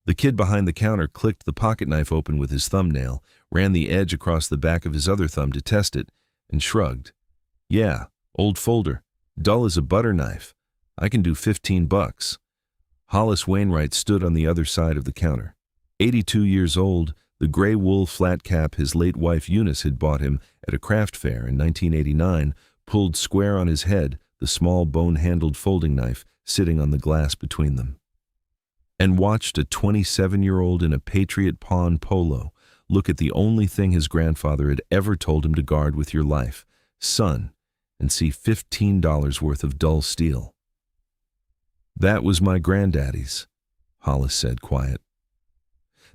The kid behind the counter clicked the pocket knife open with his thumbnail, ran the edge across the back of his other thumb to test it, and shrugged. "Yeah, old folder. Dull as a butter knife. I can do $15. Hollis Wainwright stood on the other side of the counter. 82 years old, the gray wool flat cap his late wife Eunice had bought him at a craft fair in 1989 pulled square on his head, the small bone-handled folding knife sitting on the glass between them. And watched a 27-year-old in a Patriot Pawn polo look at the only thing his grandfather had ever told him to guard with your life, son, and see $15 worth of dull steel. "That was my granddaddy's," Hollis said, quiet.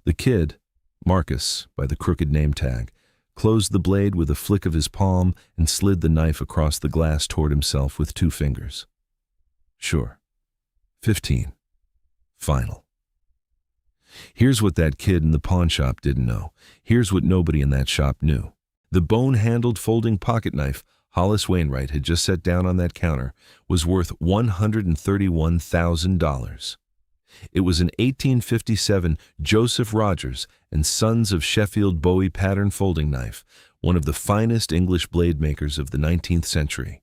The kid, Marcus by the crooked name tag, closed the blade with a flick of his palm and slid the knife across the glass toward himself with 2 fingers. "Sure. 15. Final." Here's what that kid in the pawn shop didn't know. Here's what nobody in that shop knew. The bone-handled folding pocket knife Hollis Wainwright had just set down on that counter was worth $131,000. It was an 1857 Joseph Rogers and Sons of Sheffield Bowie pattern folding knife, one of the finest English blade makers of the 19th century.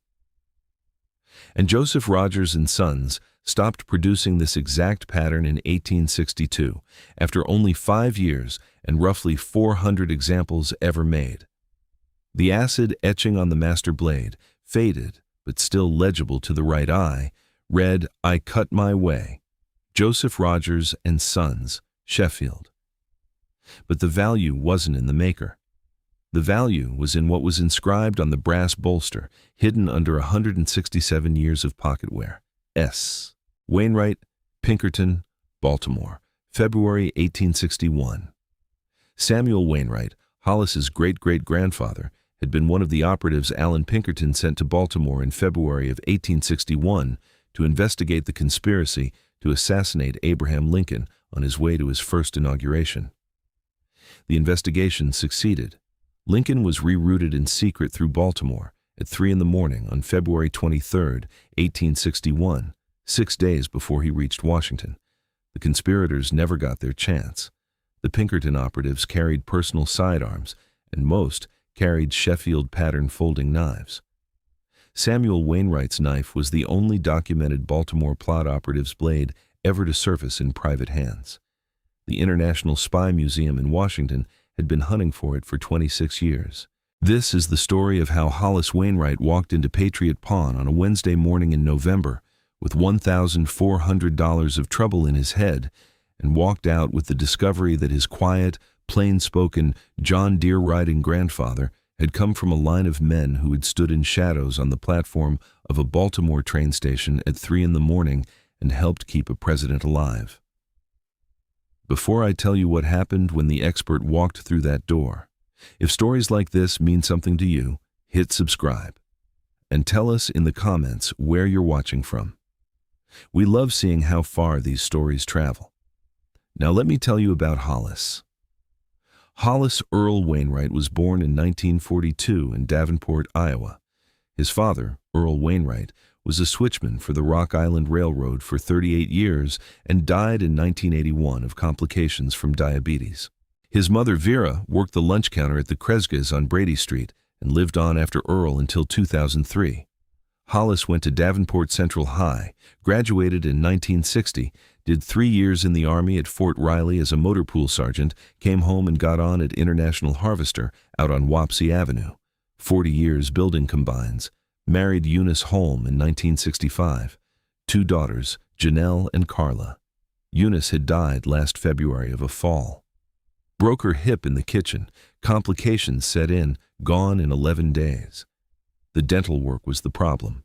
And Joseph Rogers and Sons stopped producing this exact pattern in 1862, after only 5 years and roughly 400 examples ever made. The acid etching on the master blade, faded but still legible to the right eye, read, "I cut my way. Joseph Rogers and Sons, Sheffield." But the value wasn't in the maker. The value was in what was inscribed on the brass bolster, hidden under 167 years of pocketware. S. Wainwright, Pinkerton, Baltimore, February 1861. Samuel Wainwright, Hollis's great-great-grandfather, had been one of the operatives Allan Pinkerton sent to Baltimore in February of 1861 to investigate the conspiracy to assassinate Abraham Lincoln on his way to his first inauguration. The investigation succeeded. Lincoln was rerouted in secret through Baltimore at 3 in the morning on February 23, 1861, 6 days before he reached Washington. The conspirators never got their chance. The Pinkerton operatives carried personal sidearms, and most carried Sheffield pattern folding knives. Samuel Wainwright's knife was the only documented Baltimore plot operative's blade ever to surface in private hands. The International Spy Museum in Washington had been hunting for it for 26 years. This is the story of how Hollis Wainwright walked into Patriot Pawn on a Wednesday morning in November with $1,400 of trouble in his head, and walked out with the discovery that his quiet, plain-spoken, John Deere-riding grandfather had come from a line of men who had stood in shadows on the platform of a Baltimore train station at 3 in the morning and helped keep a president alive. Before I tell you what happened when the expert walked through that door, if stories like this mean something to you, hit subscribe. And tell us in the comments where you're watching from. We love seeing how far these stories travel. Now let me tell you about Hollis. Hollis Earl Wainwright was born in 1942 in Davenport, Iowa. His father, Earl Wainwright, was a switchman for the Rock Island Railroad for 38 years and died in 1981 of complications from diabetes. His mother, Vera, worked the lunch counter at the Kresges on Brady Street and lived on after Earl until 2003. Hollis went to Davenport Central High, graduated in 1960, did 3 years in the Army at Fort Riley as a motor pool sergeant, came home and got on at International Harvester out on Wapsie Avenue. 40 years building combines. Married Eunice Holm in 1965. 2 daughters, Janelle and Carla. Eunice had died last February of a fall. Broke her hip in the kitchen. Complications set in, gone in 11 days. The dental work was the problem.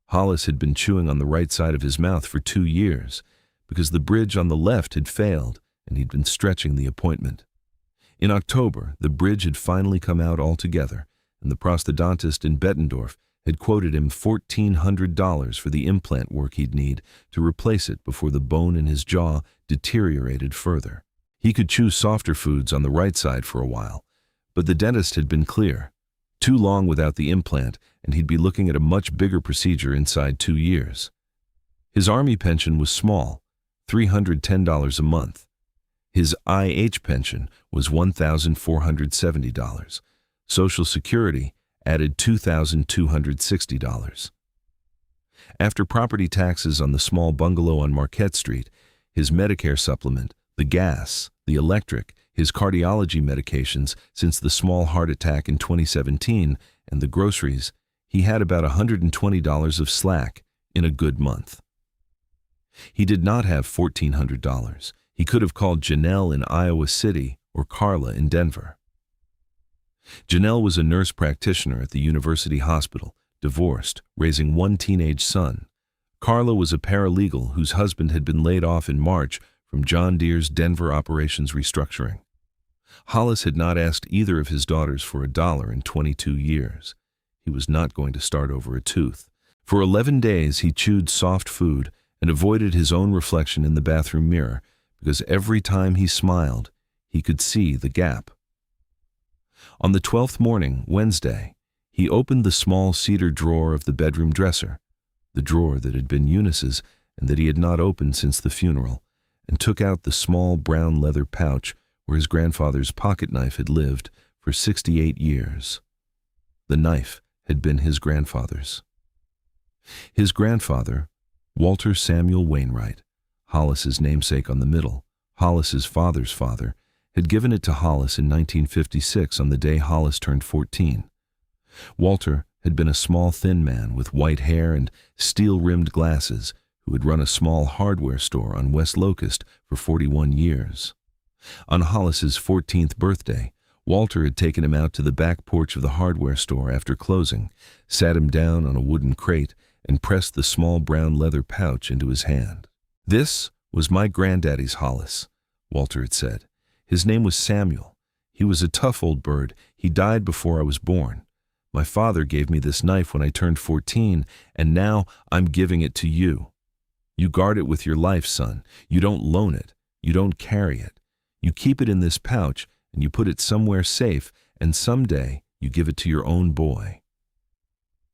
Hollis had been chewing on the right side of his mouth for 2 years because the bridge on the left had failed and he'd been stretching the appointment. In October, the bridge had finally come out altogether, and the prosthodontist in Bettendorf had quoted him $1,400 for the implant work he'd need to replace it before the bone in his jaw deteriorated further. He could chew softer foods on the right side for a while, but the dentist had been clear. Too long without the implant, and he'd be looking at a much bigger procedure inside 2 years. His Army pension was small, $310 a month. His IH pension was $1,470. Social Security added $2,260. After property taxes on the small bungalow on Marquette Street, his Medicare supplement, the gas, the electric, his cardiology medications since the small heart attack in 2017, and the groceries, he had about $120 of slack in a good month. He did not have $1,400. He could have called Janelle in Iowa City or Carla in Denver. Janelle was a nurse practitioner at the University Hospital, divorced, raising one teenage son. Carla was a paralegal whose husband had been laid off in March from John Deere's Denver operations restructuring. Hollis had not asked either of his daughters for $1 in 22 years. He was not going to start over a tooth. For 11 days he chewed soft food and avoided his own reflection in the bathroom mirror because every time he smiled, he could see the gap. On the 12th morning, Wednesday, he opened the small cedar drawer of the bedroom dresser, the drawer that had been Eunice's and that he had not opened since the funeral, and took out the small brown leather pouch where his grandfather's pocketknife had lived for 68 years. The knife had been his grandfather's. His grandfather, Walter Samuel Wainwright, Hollis's namesake on the middle, Hollis's father's father, had given it to Hollis in 1956 on the day Hollis turned 14. Walter had been a small, thin man with white hair and steel-rimmed glasses who had run a small hardware store on West Locust for 41 years. On Hollis's 14th birthday, Walter had taken him out to the back porch of the hardware store after closing, sat him down on a wooden crate, and pressed the small brown leather pouch into his hand. "This was my granddaddy's Hollis," Walter had said. "His name was Samuel. He was a tough old bird. He died before I was born. My father gave me this knife when I turned 14, and now I'm giving it to you. You guard it with your life, son. You don't loan it. You don't carry it. You keep it in this pouch, and you put it somewhere safe, and someday you give it to your own boy."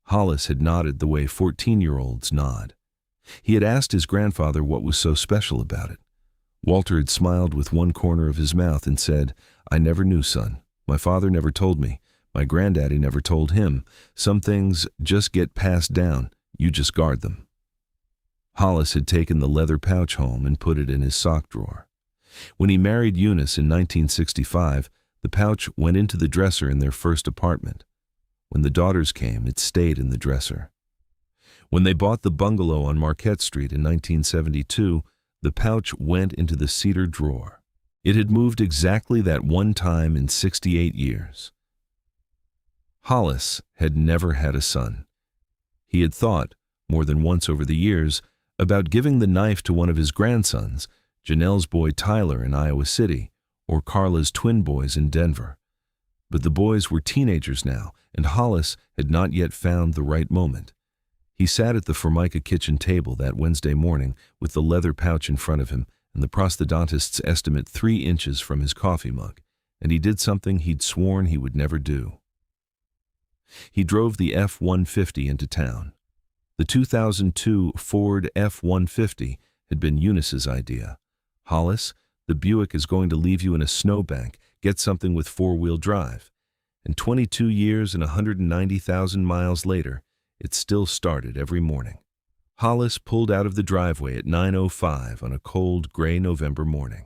Hollis had nodded the way 14-year-olds nod. He had asked his grandfather what was so special about it. Walter had smiled with one corner of his mouth and said, "I never knew, son. My father never told me. My granddaddy never told him. Some things just get passed down. You just guard them." Hollis had taken the leather pouch home and put it in his sock drawer. When he married Eunice in 1965, the pouch went into the dresser in their first apartment. When the daughters came, it stayed in the dresser. When they bought the bungalow on Marquette Street in 1972, the pouch went into the cedar drawer. It had moved exactly that one time in 68 years. Hollis had never had a son. He had thought, more than once over the years, about giving the knife to one of his grandsons, Janelle's boy Tyler in Iowa City, or Carla's twin boys in Denver. But the boys were teenagers now, and Hollis had not yet found the right moment. He sat at the Formica kitchen table that Wednesday morning with the leather pouch in front of him and the prosthodontist's estimate 3 inches from his coffee mug, and he did something he'd sworn he would never do. He drove the F-150 into town. The 2002 Ford F-150 had been Eunice's idea. "Hollis, the Buick is going to leave you in a snowbank. Get something with 4-wheel drive." And 22 years and 190,000 miles later, it still started every morning. Hollis pulled out of the driveway at 9:05 on a cold, gray November morning.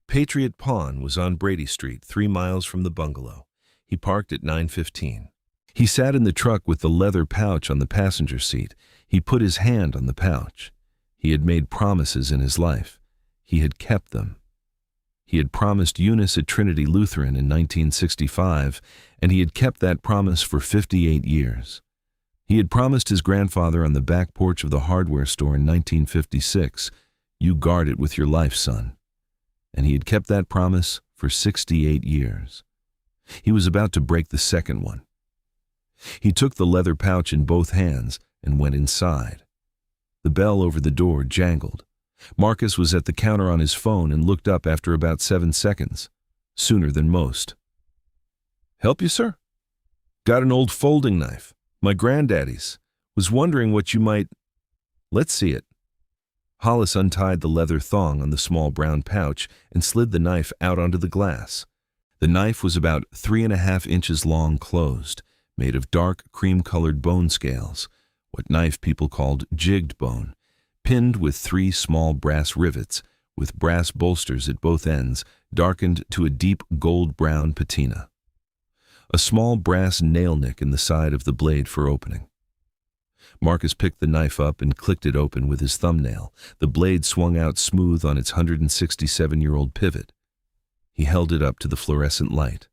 Patriot Pawn was on Brady Street, 3 miles from the bungalow. He parked at 9:15. He sat in the truck with the leather pouch on the passenger seat. He put his hand on the pouch. He had made promises in his life. He had kept them. He had promised Eunice at Trinity Lutheran in 1965, and he had kept that promise for 58 years. He had promised his grandfather on the back porch of the hardware store in 1956, "You guard it with your life, son." And he had kept that promise for 68 years. He was about to break the second one. He took the leather pouch in both hands and went inside. The bell over the door jangled. Marcus was at the counter on his phone and looked up after about 7 seconds, sooner than most. "Help you, sir?" "Got an old folding knife. My granddaddy's. Was wondering what you might—" "Let's see it." Hollis untied the leather thong on the small brown pouch and slid the knife out onto the glass. The knife was about 3.5 inches long closed, made of dark cream-colored bone scales, what knife people called jigged bone, pinned with 3 small brass rivets, with brass bolsters at both ends, darkened to a deep gold-brown patina. A small brass nail nick in the side of the blade for opening. Marcus picked the knife up and clicked it open with his thumbnail. The blade swung out smooth on its 167-year-old pivot. He held it up to the fluorescent light.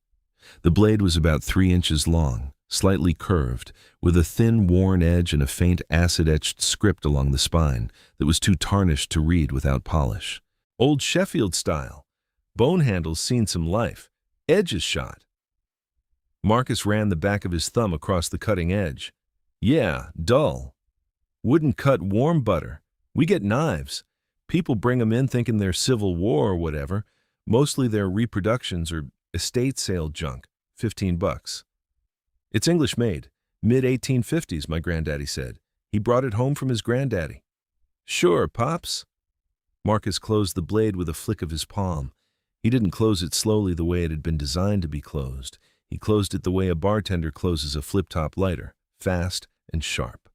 The blade was about 3 inches long, slightly curved, with a thin, worn edge and a faint acid-etched script along the spine that was too tarnished to read without polish. Old Sheffield style. Bone handles seen some life. Edges shot. Marcus ran the back of his thumb across the cutting edge. Yeah, dull. Wouldn't cut warm butter. We get knives. People bring 'em in thinking they're Civil War or whatever. Mostly they're reproductions or estate sale junk. $15. It's English made. Mid-1850s, my granddaddy said. He brought it home from his granddaddy. Sure, Pops. Marcus closed the blade with a flick of his palm. He didn't close it slowly the way it had been designed to be closed. He closed it the way a bartender closes a flip-top lighter, fast and sharp.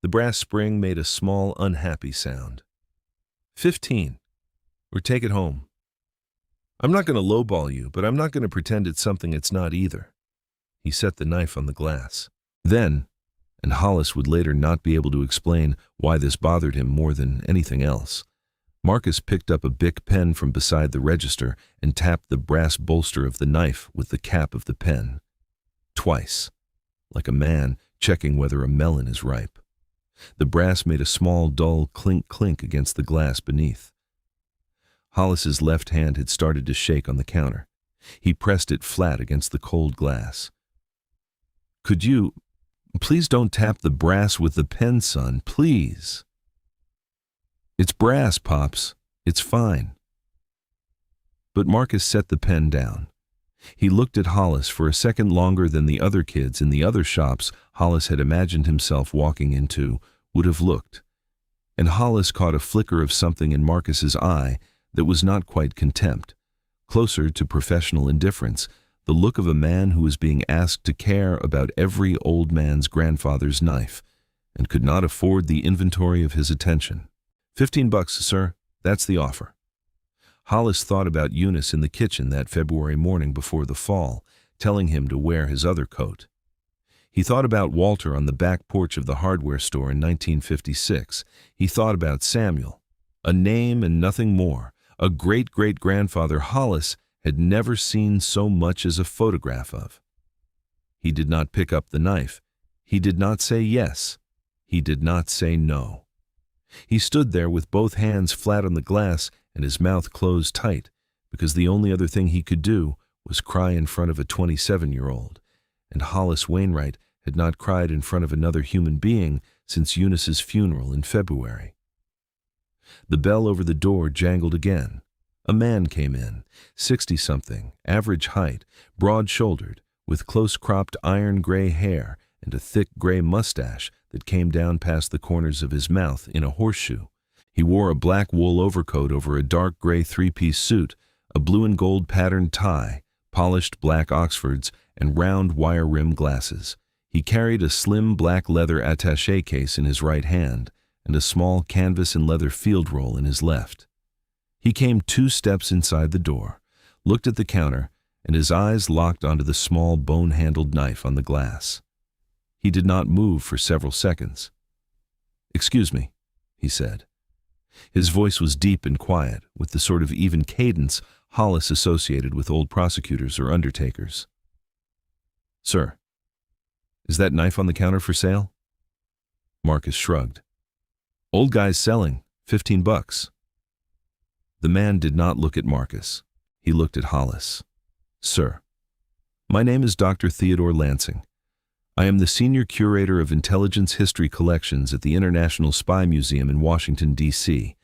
The brass spring made a small, unhappy sound. 15. Or take it home. I'm not going to lowball you, but I'm not going to pretend it's something it's not either. He set the knife on the glass. Then, and Hollis would later not be able to explain why this bothered him more than anything else, Marcus picked up a Bic pen from beside the register and tapped the brass bolster of the knife with the cap of the pen. Twice, like a man checking whether a melon is ripe. The brass made a small, dull clink-clink against the glass beneath. Hollis's left hand had started to shake on the counter. He pressed it flat against the cold glass. Could you... Please don't tap the brass with the pen, son, please. It's brass, Pops. It's fine. But Marcus set the pen down. He looked at Hollis for a second longer than the other kids in the other shops Hollis had imagined himself walking into would have looked. And Hollis caught a flicker of something in Marcus's eye that was not quite contempt, closer to professional indifference, the look of a man who was being asked to care about every old man's grandfather's knife and could not afford the inventory of his attention. $15, sir. That's the offer. Hollis thought about Eunice in the kitchen that February morning before the fall, telling him to wear his other coat. He thought about Walter on the back porch of the hardware store in 1956. He thought about Samuel. A name and nothing more. A great-great-grandfather Hollis had never seen so much as a photograph of. He did not pick up the knife. He did not say yes. He did not say no. He stood there with both hands flat on the glass and his mouth closed tight, because the only other thing he could do was cry in front of a 27-year-old, and Hollis Wainwright had not cried in front of another human being since Eunice's funeral in February. The bell over the door jangled again. A man came in, 60-something, average height, broad-shouldered, with close-cropped iron-gray hair and a thick gray mustache that came down past the corners of his mouth in a horseshoe. He wore a black wool overcoat over a dark gray three-piece suit, a blue and gold patterned tie, polished black Oxfords, and round wire-rimmed glasses. He carried a slim black leather attaché case in his right hand and a small canvas and leather field roll in his left. He came 2 steps inside the door, looked at the counter, and his eyes locked onto the small bone-handled knife on the glass. He did not move for several seconds. "Excuse me," he said. His voice was deep and quiet, with the sort of even cadence Hollis associated with old prosecutors or undertakers. "Sir, is that knife on the counter for sale?" Marcus shrugged. "Old guy's selling, $15. The man did not look at Marcus. He looked at Hollis. "Sir, my name is Dr. Theodore Lansing. I am the Senior Curator of Intelligence History Collections at the International Spy Museum in Washington, D.C.,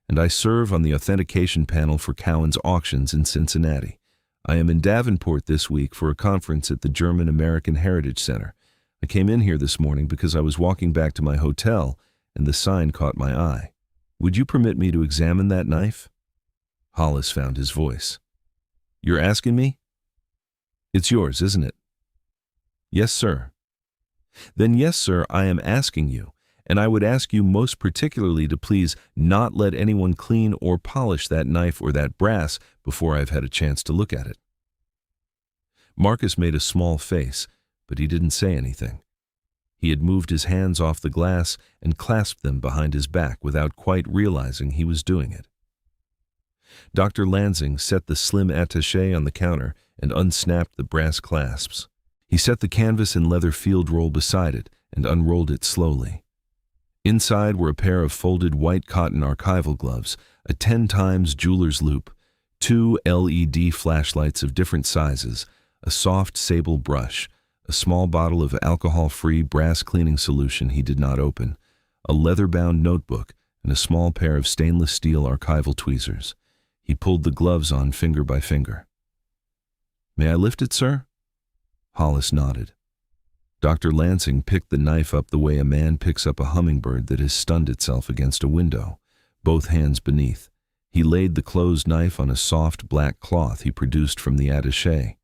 and I serve on the authentication panel for Cowan's Auctions in Cincinnati. I am in Davenport this week for a conference at the German-American Heritage Center. I came in here this morning because I was walking back to my hotel and the sign caught my eye. Would you permit me to examine that knife? Hollis found his voice. You're asking me? It's yours, isn't it? Yes, sir. Then yes, sir, I am asking you, and I would ask you most particularly to please not let anyone clean or polish that knife or that brass before I've had a chance to look at it. Marcus made a small face, but he didn't say anything. He had moved his hands off the glass and clasped them behind his back without quite realizing he was doing it. Dr. Lansing set the slim attaché on the counter and unsnapped the brass clasps. He set the canvas and leather field roll beside it and unrolled it slowly. Inside were a pair of folded white cotton archival gloves, a 10x jeweler's loop, 2 LED flashlights of different sizes, a soft sable brush, a small bottle of alcohol-free brass cleaning solution he did not open, a leather-bound notebook, and a small pair of stainless steel archival tweezers. He pulled the gloves on finger by finger. May I lift it, sir? Hollis nodded. Dr. Lansing picked the knife up the way a man picks up a hummingbird that has stunned itself against a window, both hands beneath. He laid the closed knife on a soft black cloth he produced from the attaché.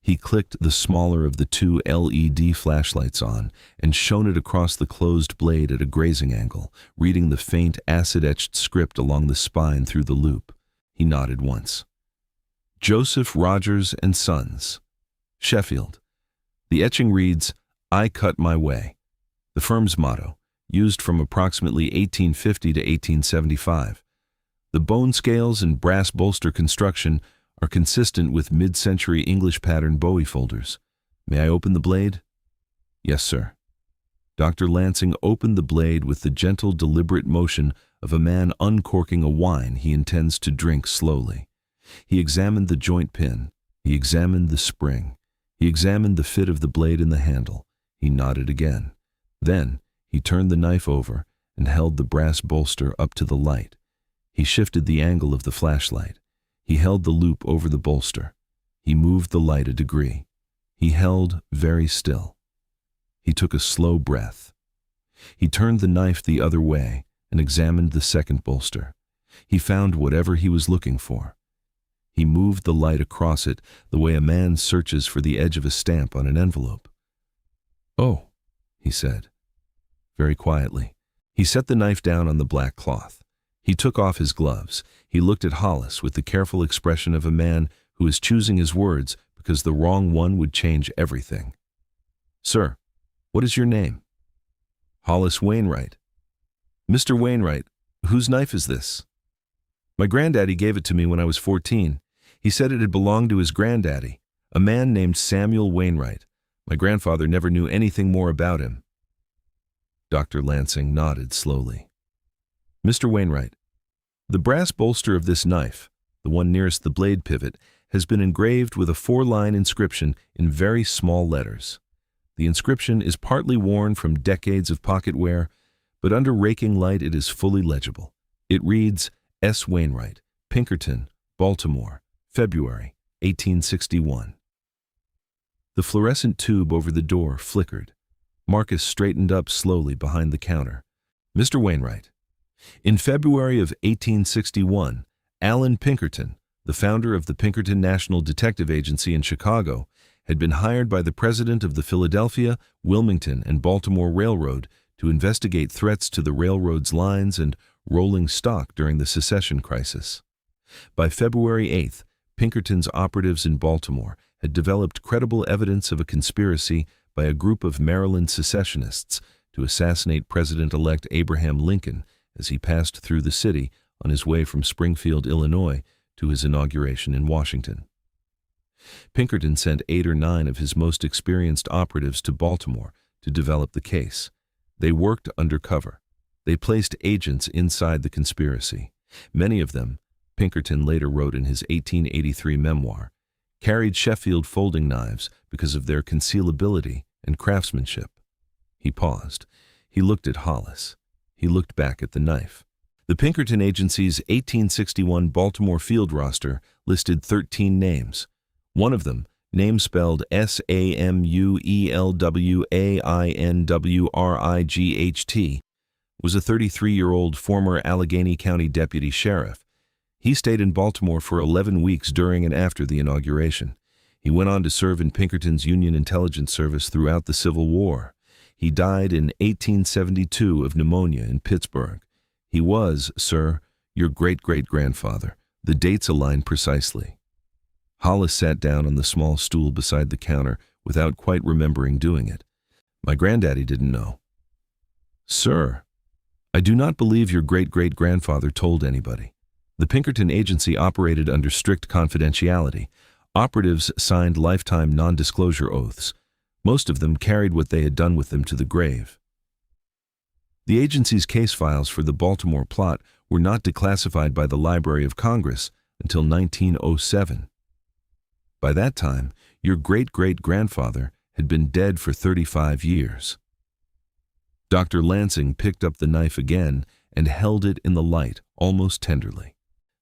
He clicked the smaller of the 2 LED flashlights on and shone it across the closed blade at a grazing angle, reading the faint acid-etched script along the spine through the loop. He nodded once. Joseph Rogers and Sons, Sheffield. The etching reads, I cut my way, the firm's motto, used from approximately 1850 to 1875. The bone scales and brass bolster construction are consistent with mid-century English pattern Bowie folders. May I open the blade? Yes, sir. Dr. Lansing opened the blade with the gentle, deliberate motion of a man uncorking a wine he intends to drink slowly. He examined the joint pin. He examined the spring. He examined the fit of the blade in the handle. He nodded again. Then he turned the knife over and held the brass bolster up to the light. He shifted the angle of the flashlight. He held the loop over the bolster. He moved the light a degree. He held very still. He took a slow breath. He turned the knife the other way and examined the second bolster. He found whatever he was looking for. He moved the light across it the way a man searches for the edge of a stamp on an envelope. Oh, he said, very quietly. He set the knife down on the black cloth. He took off his gloves. He looked at Hollis with the careful expression of a man who is choosing his words because the wrong one would change everything. Sir, what is your name? Hollis Wainwright. Mr. Wainwright, whose knife is this? My granddaddy gave it to me when I was 14. He said it had belonged to his granddaddy, a man named Samuel Wainwright. My grandfather never knew anything more about him. Dr. Lansing nodded slowly. Mr. Wainwright, the brass bolster of this knife, the one nearest the blade pivot, has been engraved with a 4-line inscription in very small letters. The inscription is partly worn from decades of pocket wear, but under raking light it is fully legible. It reads, S. Wainwright, Pinkerton, Baltimore, February, 1861. The fluorescent tube over the door flickered. Marcus straightened up slowly behind the counter. Mr. Wainwright, in February of 1861, Allen Pinkerton, the founder of the Pinkerton National Detective Agency in Chicago, had been hired by the president of the Philadelphia, Wilmington, and Baltimore Railroad to investigate threats to the railroad's lines and rolling stock during the secession crisis. By February 8th, Pinkerton's operatives in Baltimore had developed credible evidence of a conspiracy by a group of Maryland secessionists to assassinate President-elect Abraham Lincoln as he passed through the city on his way from Springfield, Illinois, to his inauguration in Washington. Pinkerton sent 8 or 9 of his most experienced operatives to Baltimore to develop the case. They worked undercover. They placed agents inside the conspiracy. Many of them, Pinkerton later wrote in his 1883 memoir, carried Sheffield folding knives because of their concealability and craftsmanship. He paused. He looked at Hollis. He looked back at the knife. The Pinkerton Agency's 1861 Baltimore field roster listed 13 names. One of them, name spelled Samuelwainwright, was a 33-year-old former Allegheny County deputy sheriff. He stayed in Baltimore for 11 weeks during and after the inauguration. He went on to serve in Pinkerton's Union Intelligence Service throughout the Civil War. He died in 1872 of pneumonia in Pittsburgh. He was, sir, your great-great-grandfather. The dates align precisely. Hollis sat down on the small stool beside the counter without quite remembering doing it. My granddaddy didn't know. Sir, I do not believe your great-great-grandfather told anybody. The Pinkerton agency operated under strict confidentiality. Operatives signed lifetime non-disclosure oaths. Most of them carried what they had done with them to the grave. The agency's case files for the Baltimore plot were not declassified by the Library of Congress until 1907. By that time, your great-great-grandfather had been dead for 35 years. Dr. Lansing picked up the knife again and held it in the light, almost tenderly.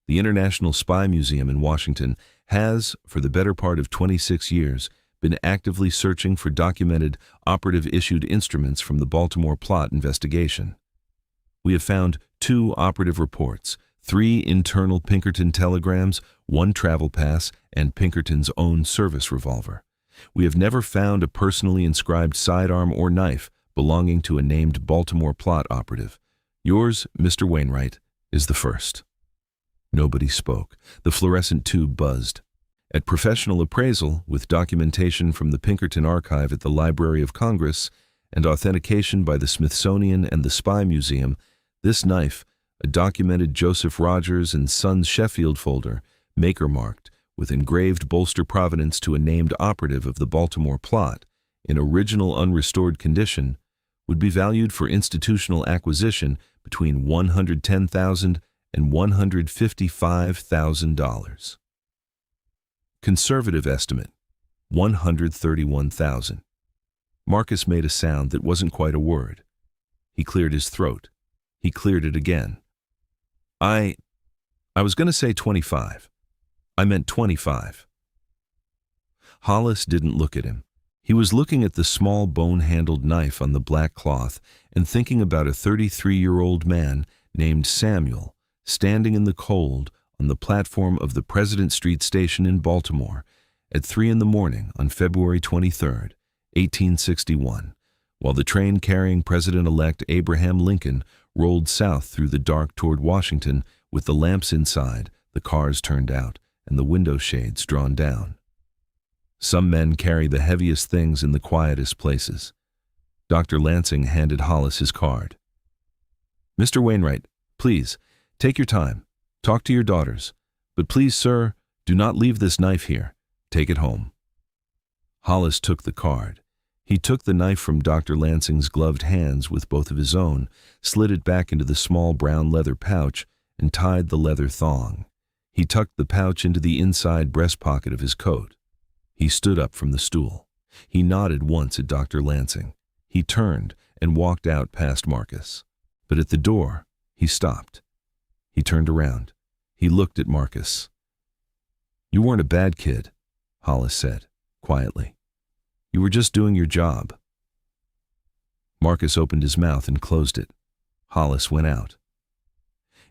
The International Spy Museum in Washington has, for the better part of 26 years, been actively searching for documented, operative-issued instruments from the Baltimore plot investigation. We have found 2 operative reports, 3 internal Pinkerton telegrams, 1 travel pass, and Pinkerton's own service revolver. We have never found a personally inscribed sidearm or knife belonging to a named Baltimore plot operative. Yours, Mr. Wainwright, is the first. Nobody spoke. The fluorescent tube buzzed. At professional appraisal, with documentation from the Pinkerton Archive at the Library of Congress and authentication by the Smithsonian and the Spy Museum, this knife, a documented Joseph Rogers and Sons Sheffield folder, maker-marked, with engraved bolster provenance to a named operative of the Baltimore plot, in original unrestored condition, would be valued for institutional acquisition between $110,000 and $155,000. Conservative estimate, $131,000. Marcus made a sound that wasn't quite a word. He cleared his throat. He cleared it again. I was going to say 25. I meant 25. Hollis didn't look at him. He was looking at the small bone-handled knife on the black cloth and thinking about a 33-year-old man named Samuel standing in the cold on the platform of the President Street station in Baltimore at 3 a.m. on February 23, 1861, while the train carrying President-elect Abraham Lincoln rolled south through the dark toward Washington with the lamps inside, the cars turned out, and the window shades drawn down. Some men carry the heaviest things in the quietest places. Dr. Lansing handed Hollis his card. Mr. Wainwright, please, take your time. Talk to your daughters. But please, sir, do not leave this knife here. Take it home. Hollis took the card. He took the knife from Dr. Lansing's gloved hands with both of his own, slid it back into the small brown leather pouch, and tied the leather thong. He tucked the pouch into the inside breast pocket of his coat. He stood up from the stool. He nodded once at Dr. Lansing. He turned and walked out past Marcus. But at the door, he stopped. He turned around. He looked at Marcus. You weren't a bad kid, Hollis said, quietly. You were just doing your job. Marcus opened his mouth and closed it. Hollis went out.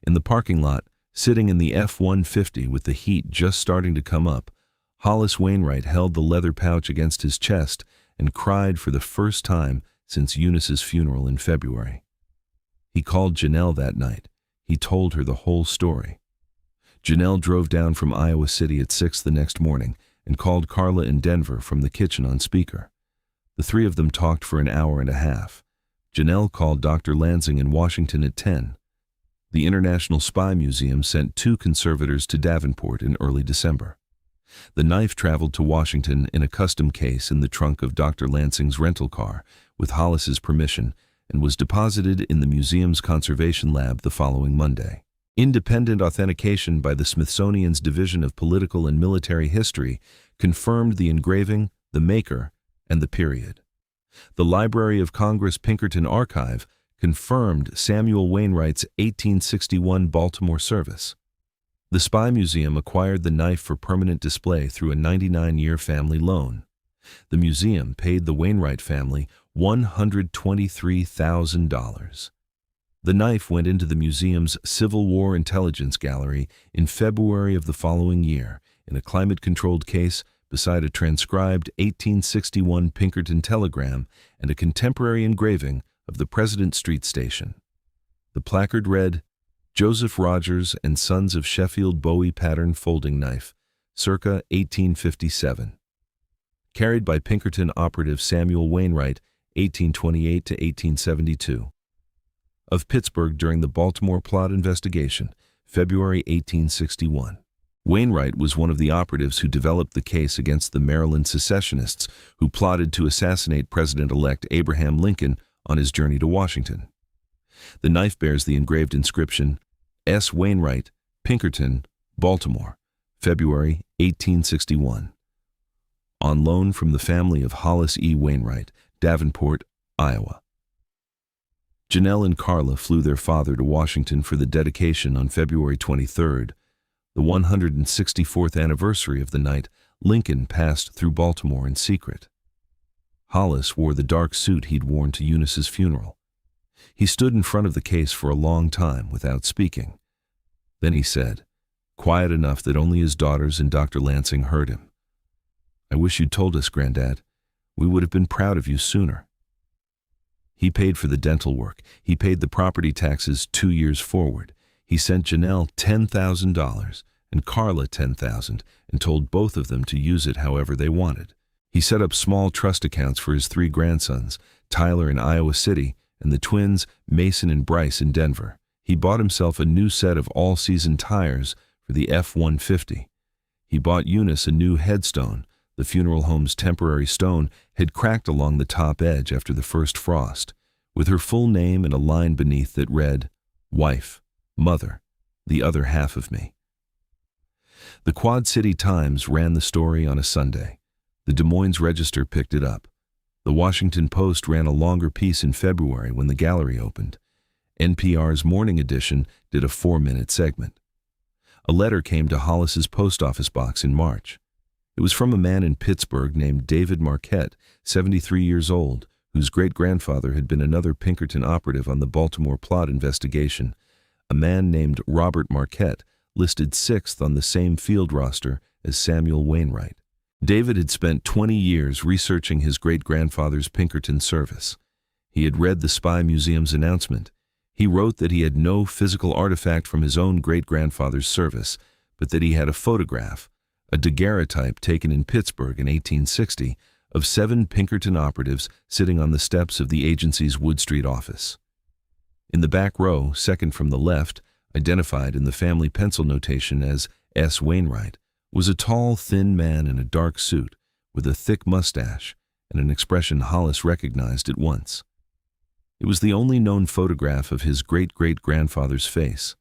In the parking lot, sitting in the F-150 with the heat just starting to come up, Hollis Wainwright held the leather pouch against his chest and cried for the first time since Eunice's funeral in February. He called Janelle that night. He told her the whole story. Janelle drove down from Iowa City at 6 the next morning and called Carla in Denver from the kitchen on speaker. The 3 of them talked for an hour and a half. Janelle called Dr. Lansing in Washington at 10. The International Spy Museum sent 2 conservators to Davenport in early December. The knife traveled to Washington in a custom case in the trunk of Dr. Lansing's rental car, with Hollis's permission, and was deposited in the museum's conservation lab the following Monday. Independent authentication by the Smithsonian's Division of Political and Military History confirmed the engraving, the maker, and the period. The Library of Congress Pinkerton Archive confirmed Samuel Wainwright's 1861 Baltimore service. The Spy Museum acquired the knife for permanent display through a 99-year family loan. The museum paid the Wainwright family $123,000. The knife went into the museum's Civil War Intelligence Gallery in February of the following year in a climate-controlled case beside a transcribed 1861 Pinkerton telegram and a contemporary engraving of the President Street station. The placard read, "Joseph Rogers and Sons of Sheffield Bowie Pattern Folding Knife, circa 1857. Carried by Pinkerton operative Samuel Wainwright, 1828 to 1872. Of Pittsburgh during the Baltimore plot investigation, February 1861. Wainwright was one of the operatives who developed the case against the Maryland secessionists who plotted to assassinate President-elect Abraham Lincoln on his journey to Washington. The knife bears the engraved inscription, S. Wainwright, Pinkerton, Baltimore, February 1861. On loan from the family of Hollis E. Wainwright, Davenport, Iowa. Janelle and Carla flew their father to Washington for the dedication on February 23rd, the 164th anniversary of the night Lincoln passed through Baltimore in secret. Hollis wore the dark suit he'd worn to Eunice's funeral. He stood in front of the case for a long time without speaking. Then he said, quiet enough that only his daughters and Dr. Lansing heard him, "I wish you'd told us, Granddad. We would have been proud of you sooner." He paid for the dental work. He paid the property taxes 2 years forward. He sent Janelle $10,000 and Carla $10,000 and told both of them to use it however they wanted. He set up small trust accounts for his 3 grandsons, Tyler in Iowa City and the twins Mason and Bryce in Denver. He bought himself a new set of all-season tires for the F-150. He bought Eunice a new headstone. The funeral home's temporary stone had cracked along the top edge after the first frost, with her full name and a line beneath that read, "Wife, Mother, the other half of me." The Quad City Times ran the story on a Sunday. The Des Moines Register picked it up. The Washington Post ran a longer piece in February when the gallery opened. NPR's morning edition did a 4-minute segment. A letter came to Hollis's post office box in March. It was from a man in Pittsburgh named David Marquette, 73 years old, whose great-grandfather had been another Pinkerton operative on the Baltimore plot investigation. A man named Robert Marquette, listed 6th on the same field roster as Samuel Wainwright. David had spent 20 years researching his great-grandfather's Pinkerton service. He had read the Spy Museum's announcement. He wrote that he had no physical artifact from his own great-grandfather's service, but that he had a photograph, a daguerreotype taken in Pittsburgh in 1860, of 7 Pinkerton operatives sitting on the steps of the agency's Wood Street office. In the back row, second from the left, identified in the family pencil notation as S. Wainwright, was a tall, thin man in a dark suit with a thick mustache and an expression Hollis recognized at once. It was the only known photograph of his great-great-grandfather's face.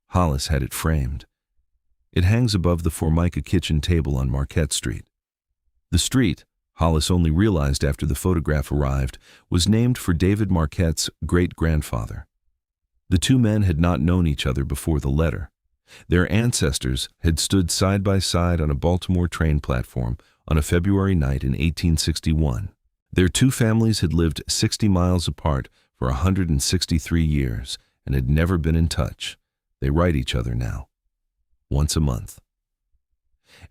Hollis had it framed. It hangs above the Formica kitchen table on Marquette Street. The street, Hollis only realized after the photograph arrived, was named for David Marquette's great-grandfather. The 2 men had not known each other before the letter. Their ancestors had stood side by side on a Baltimore train platform on a February night in 1861. Their 2 families had lived 60 miles apart for 163 years and had never been in touch. They write each other now, once a month.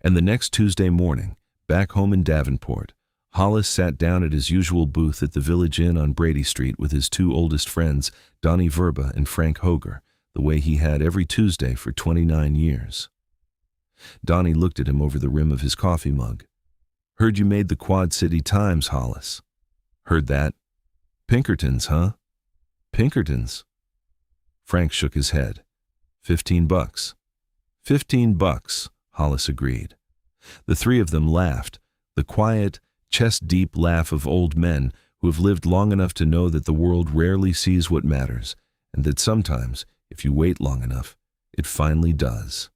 And the next Tuesday morning, back home in Davenport, Hollis sat down at his usual booth at the Village Inn on Brady Street with his 2 oldest friends, Donnie Verba and Frank Hoger, the way he had every Tuesday for 29 years. Donnie looked at him over the rim of his coffee mug. "Heard you made the Quad City Times, Hollis." "Heard that. Pinkertons, huh?" "Pinkertons?" Frank shook his head. $15. $15, Hollis agreed. The 3 of them laughed, the quiet, chest-deep laugh of old men who have lived long enough to know that the world rarely sees what matters, and that sometimes, if you wait long enough, it finally does.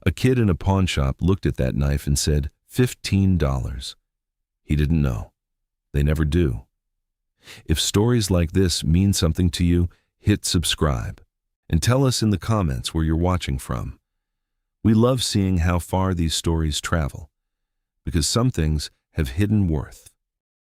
A kid in a pawn shop looked at that knife and said, $15. He didn't know. They never do. If stories like this mean something to you, hit subscribe, and tell us in the comments where you're watching from. We love seeing how far these stories travel, because some things have hidden worth.